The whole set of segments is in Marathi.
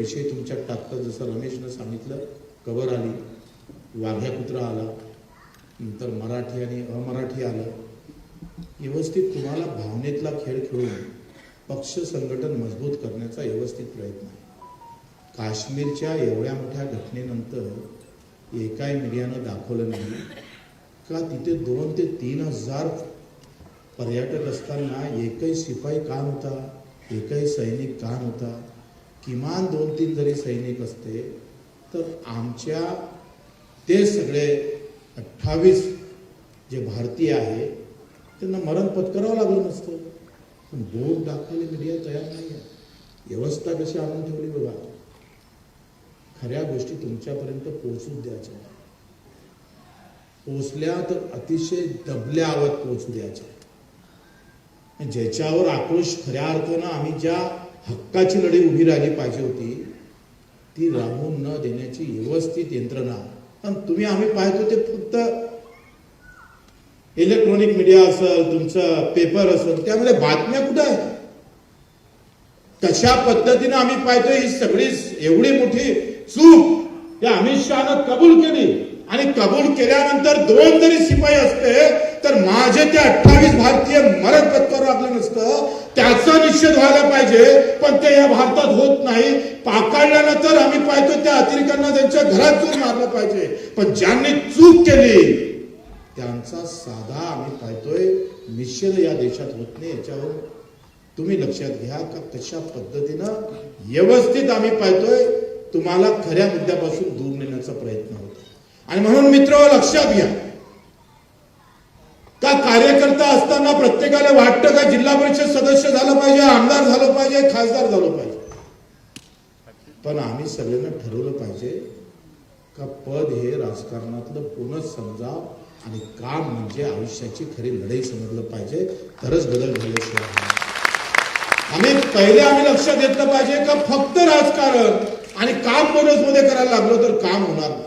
विषय तुमच्यात टाकतात. जसं रमेशनं सांगितलं, कबर आली, वाघ्या कुत्रा आला, नंतर मराठी आणि अमराठी आलं. व्यवस्थित तुम्हाला भावनेतला खेळ खेळून पक्ष संघटन मजबूत करण्याचा व्यवस्थित प्रयत्न आहे. काश्मीरच्या एवढ्या मोठ्या घटनेनंतर एकाही मीडियानं दाखवलं नाही का तिथे 2 ते 3 हजार पर्यटक असताना एकही शिपाई का नव्हता, एकही सैनिक का नव्हता. किमान 2-3 जरी सैनिक असते तर आमच्या ते सगळे 28 जे भारतीय आहे त्यांना मरण पत्करावं लागलं नसतं. पण बोट दाखवली मीडिया तयार नाही आहे. व्यवस्था कशी आणून ठेवली बघा. खऱ्या गोष्टी तुमच्यापर्यंत पोहोचूच द्यायच्या. पोचल्या तर अतिशय दबल्या आवाज पोहोचू द्यायच्या. ज्याच्यावर आक्रोश खऱ्या अर्थानं आम्ही ज्या हक्काची लढाई उभी राहिली पाहिजे होती ती राहून न देण्याची व्यवस्थित यंत्रणा. पण तुम्ही आम्ही पाहतो ते फक्त इलेक्ट्रॉनिक मीडिया असेल, तुमचं पेपर असेल, त्यामध्ये बातम्या कुठे आहेत? कशा पद्धतीने आम्ही पाहतोय ही सगळी एवढी मोठी चूक या अमित शहानं कबूल केली. आणि कबूल केल्यानंतर 2 जरी शिपाई असते तर माझे ते 28 भारतीय मरण पत्करावं लागलं नसतं. त्याचा निषेध व्हायला पाहिजे. पण ते या भारतात होत नाही. पकडल्यानंतर आम्ही पाहतो त्या अतिरेक्यांना त्यांच्या घरात जाऊन मारलं पाहिजे. पण ज्यांनी चूक केली त्यांचा साधा आम्ही पाहतोय निषेध या देशात होत नाही. याच्यावर तुम्ही लक्षात घ्या का कशा पद्धतीनं व्यवस्थित आम्ही पाहतोय तुम्हाला खऱ्या मुद्द्यापासून दूर नेण्याचा प्रयत्न होतो. आणि म्हणून मित्र लक्षात घ्या का कार्यकर्ता असताना प्रत्येकाला वाटतं का जिल्हा परिषद सदस्य झालं पाहिजे, आमदार झालं पाहिजे, खासदार झालं पाहिजे. पण आम्ही सगळ्यांना ठरवलं पाहिजे का पद हे राजकारणातलं पूर्णच समजा आणि काम म्हणजे आयुष्याची खरी लढाई समजलं पाहिजे. तरच बदल झाल्याशिवाय आम्ही लक्षात घेतलं पाहिजे का फक्त राजकारण आणि काम बोनसमध्ये करायला लागलो तर काम होणार नाही.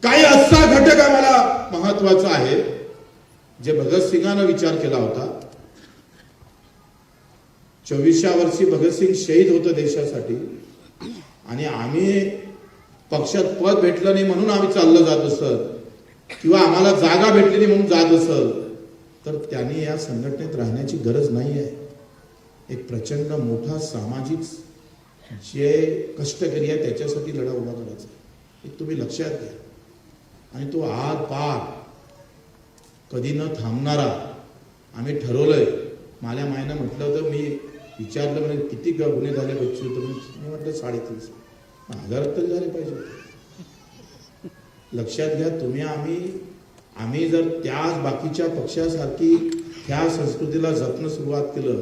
काही असा घटक आम्हाला महत्वाचा आहे जे भगतसिंगानं विचार केला होता. 24व्या वर्षी भगतसिंग शहीद होतं देशासाठी आणि आम्ही पक्षात पद भेटलं नाही म्हणून आम्ही चाललं जात असत किंवा आम्हाला जागा भेटली नाही म्हणून जात असल तर त्यांनी या संघटनेत राहण्याची गरज नाही आहे. एक प्रचंड मोठा सामाजिक जे कष्टकरी आहे त्याच्यासाठी लढा उभा करायचा हे तुम्ही लक्षात घ्या. आणि तो आर पार कधी न थांबणारा आम्ही ठरवलंय. माझ्या मायनं म्हटलं होतं, मी विचारलं म्हणजे किती गुन्हे झाले बच्चू, तर मी म्हटलं 33 1000 तरी झाले पाहिजे. लक्षात घ्या तुम्ही आम्ही जर त्याच बाकीच्या पक्षासारखी ह्या संस्कृतीला जपणं सुरुवात केलं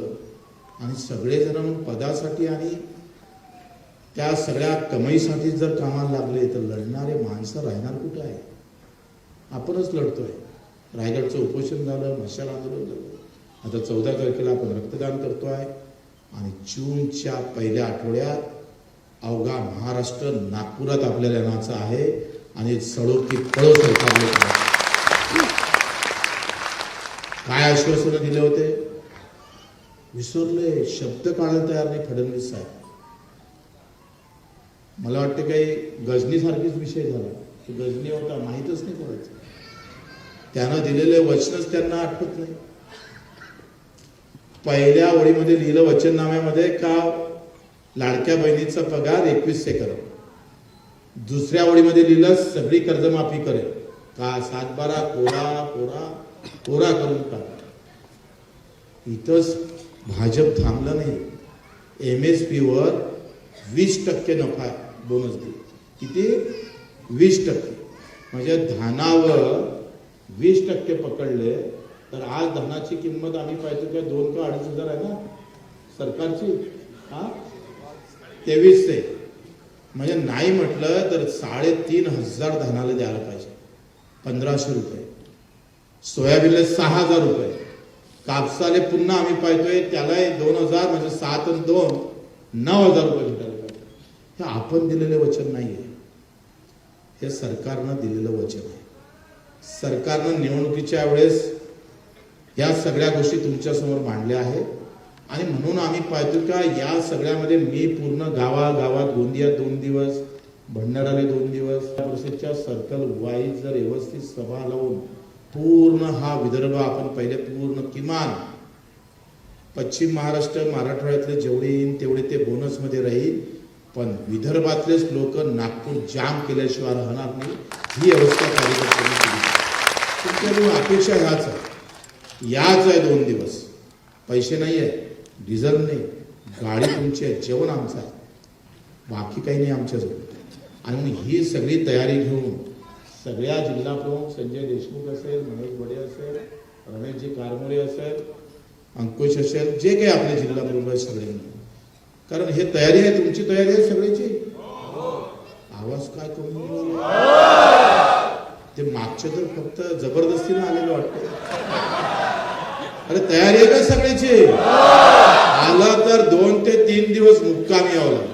आणि सगळेजण पदासाठी आणि त्या सगळ्या कमाईसाठी जर कामाला लागले तर लढणारे माणसं राहणार कुठं आहे? आपणच लढतोय. रायगडचं उपोषण झालं, मशाल आंदोलन झालं, आता 14 तारखेला आपण रक्तदान करतोय आणि जूनच्या पहिल्या आठवड्यात अवघा महाराष्ट्र नागपुरात आपल्याला येण्याचं आहे आणि सडो की पळो सरकारने काय आश्वासनं दिले होते विसरले. शब्द काढायला तयार नाही फडणवीस साहेब. मला वाटतं काही गजनीसारखीच विषय झाला. गजनी होता माहीतच नाही पडायचं. त्यानं दिलेले वचनच त्यांना आठवत नाही. पहिल्या ओळीमध्ये लिहिलं वचननाम्यामध्ये का लाडक्या बहिणीचा पगार 2100 करेल. दुसऱ्या ओळीमध्ये लिहिलं सगळी कर्जमाफी करेल का 7/12 कोरा करून टाक. इथंच भाजप थांबलं नाही. MSP वर 20% नफा बोनस दिली. किती? 20%. म्हणजे धानावर 20% पकडले तर आज धानाची किंमत आम्ही पाहिजे का 2 का 2,500 आहे ना सरकारची. 2300 म्हणजे नाही म्हटलं तर 3,500 धानाला द्यायला पाहिजे. 1,500 रुपये. सोयाबीनला 6,000 रुपये. कापसाले पुन्हा आम्ही पाहतोय त्याला 2,000 म्हणजे 7 आणि 2 9,000 रुपये भेटायला पाहिजे. हे आपण दिलेले वचन नाहीये. हे सरकारनं दिलेलं वचन आहे. सरकारनं निवडणुकीच्या वेळेस या सगळ्या गोष्टी तुमच्या समोर मांडल्या आहेत आणि म्हणून आम्ही पाहतो का या सगळ्यामध्ये मी पूर्ण गावागावात गोंदियात 2 दिवस, भंडाराला 2 दिवस, परिषदच्या सर्कल वाईज जर व्यवस्थित सभा लावून पूर्ण हा विदर्भ आपण पहिले पूर्ण किमान पश्चिम महाराष्ट्र मराठवाड्यातले जेवढे येईल तेवढे ते बोनसमध्ये राहील, पण विदर्भातलेच लोक नागपूर जाम केल्याशिवाय राहणार नाही, ही अवस्था कार्यकर्त्यांनी केली. तुमच्या अपेक्षा याच आहे 2 दिवस. पैसे नाही आहे, डिझेल नाही, गाडी तुमची आहे, जेवण आमचं आहे, बाकी काही नाही आमच्याजवळ. आणि ही सगळी तयारी घेऊन सगळ्या जिल्हा प्रमुख संजय देशमुख असेल, महेश बडे असेल, रमेशजी कारमोरे असेल, अंकुश असेल, जे काही आपले जिल्हा प्रमुख आहेत सगळ्यांनी, कारण हे तयारी आहे, तुमची तयारी आहे सगळ्याची. आवाज काय कमी ते मागचे तर फक्त जबरदस्तीने आलेलं वाटतं. अरे तयारी आहे का सगळ्याची? आला तर 2 ते 3 दिवस मुक्कामी यावं लागेल.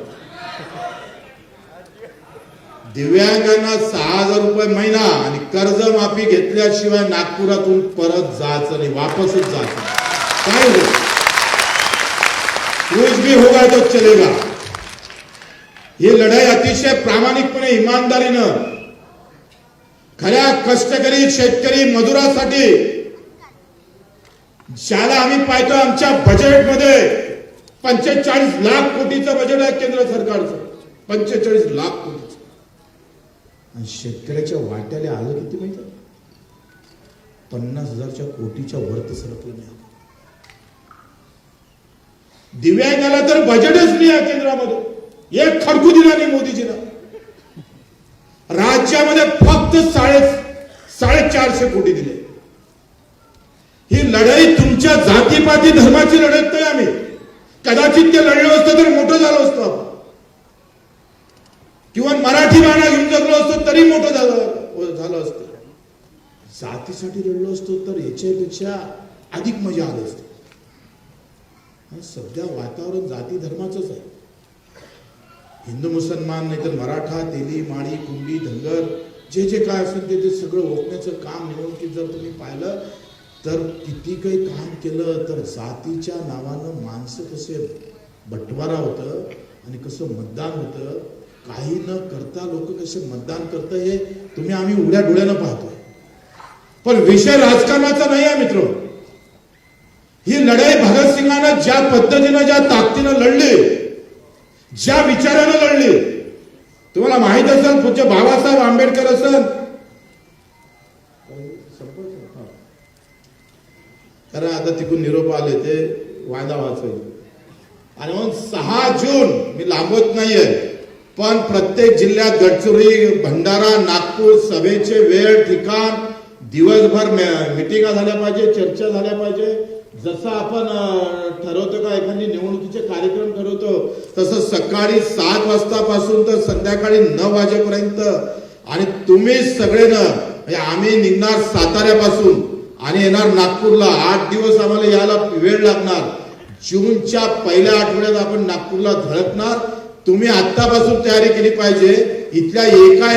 दिव्यांगांना 6,000 रुपये महिना आणि कर्जमाफी घेतल्याशिवाय नागपुरातून परत जायचं नाही, वापसच जायचं काय हो, कुछ भी होगा तो चलेगा. ही लढाई अतिशय प्रामाणिकपणे इमानदारीनं खऱ्या कष्टकरी शेतकरी मजुरासाठी, ज्याला आम्ही पाहतो आमच्या बजेटमध्ये 45 लाख कोटीचं बजेट आहे केंद्र सरकारचं, 45 लाख कोटीचं. आणि शेतकऱ्याच्या वाट्याला आलं किती माहिती, 50,000 कोटीच्या वरती सरकलं नाही. दिव्यांगाला तर बजेटच नाही आहे केंद्रामध्ये, एक खडकू दिला नाही मोदीजीला. राज्यामध्ये फक्त 450 कोटी दिले. ही लढाई तुमच्या जातीपाती धर्माची लढत नाही. आम्ही कदाचित ते लढलो असतो तर मोठं झालो असतो आपण, किंवा मराठी बाणा घेऊन जगलो असतो तरी मोठं झालं असतं. जातीसाठी लढलो असतो तर याच्यापेक्षा अधिक मजा आली असते. सध्या वातावरण जाती धर्माचंच आहे. हिंदू मुसलमान नाही तर मराठा, तेली, माळी, कुंभी, धनगर, जे काय असेल ते सगळं ओळखण्याचं काम निवडणुकीत जर तुम्ही पाहिलं तर किती काही काम केलं तर जातीच्या नावानं माणसं कसे बटवारा होतं आणि कसं मतदान होतं, काही न करता लोक कसे मतदान करतं हे तुम्ही आम्ही उघड्या डोळ्यानं पाहतोय. पण विषय राजकारणाचा नाही आहे मित्र. ही लढाई भगतसिंगानं ज्या पद्धतीनं ज्या ताकदीनं लढली, ज्या विचारानं लढली, तुम्हाला माहित असेल पूज्य बाबासाहेब आंबेडकर असेल, कारण आता तिकडून निरोप आले ते वायदा वाचले. आणि मग 6 जून मी लांबत नाहीये, पण प्रत्येक जिल्ह्यात गडचिरोली, भंडारा, नागपूर सभेचे वेळ, ठिकाण, दिवसभर मिटिंगा झाल्या पाहिजे, चर्चा झाल्या पाहिजे. जसं आपण ठरवतो का एखादी निवडणुकीचे कार्यक्रम ठरवतो तसं सकाळी 7 वाजतापासून तर संध्याकाळी 9 वाजेपर्यंत. आणि तुम्ही सगळेनं आम्ही निघणार साताऱ्यापासून आणि येणार नागपूरला. 8 दिवस आम्हाला यायला वेळ लागणार. जूनच्या पहिल्या आठवड्यात आपण नागपूरला धडकणार. तुम्ही आतापासून तयारी केली पाहिजे. इथल्या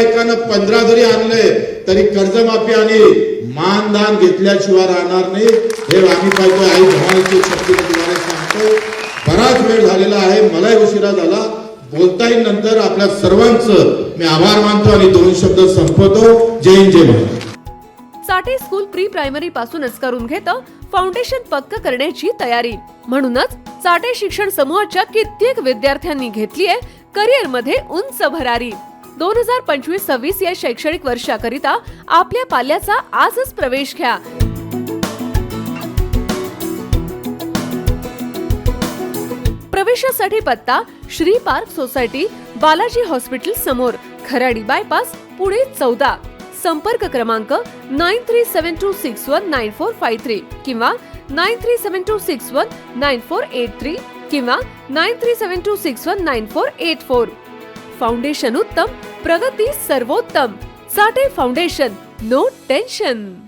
एकानं 15 जरी आणले तरी कर्जमाफी आणि मानधन घेतल्याशिवाय राहणार नाही. हे आम्ही पाहिजे आई भवानीची शक्तीने तुम्हाला सांगतो. बराच वेळ झालेला आहे, मलाही उशिरा झाला. बोलता येईल नंतर. आपल्या सर्वांचं मी आभार मानतो आणि 2 शब्द संपवतो. जय हिंद, जय महाराष्ट्र. साठे स्कूल प्री प्रायमरी पासूनच करून घेतं फाउंडेशन पक्क करण्याची तयारी. म्हणूनच साठे शिक्षण समूहाच्या कित्येक विद्यार्थ्यांनी घेतलीये करिअर मध्ये उंच भरारी. 2025-26 या शैक्षणिक वर्षाकरिता आपल्या पाल्याचा आजच प्रवेश घ्या. प्रवेशासाठी पत्ता Shri park society, Balaji hospital समोर, खराडी बायपास, पुणे 14. संपर्क क्रमांक 9372619453 किंवा 9372619483 किंवा 9372619484. फाउंडेशन उत्तम, प्रगती सर्वोत्तम. साठे फाउंडेशन, नो टेन्शन.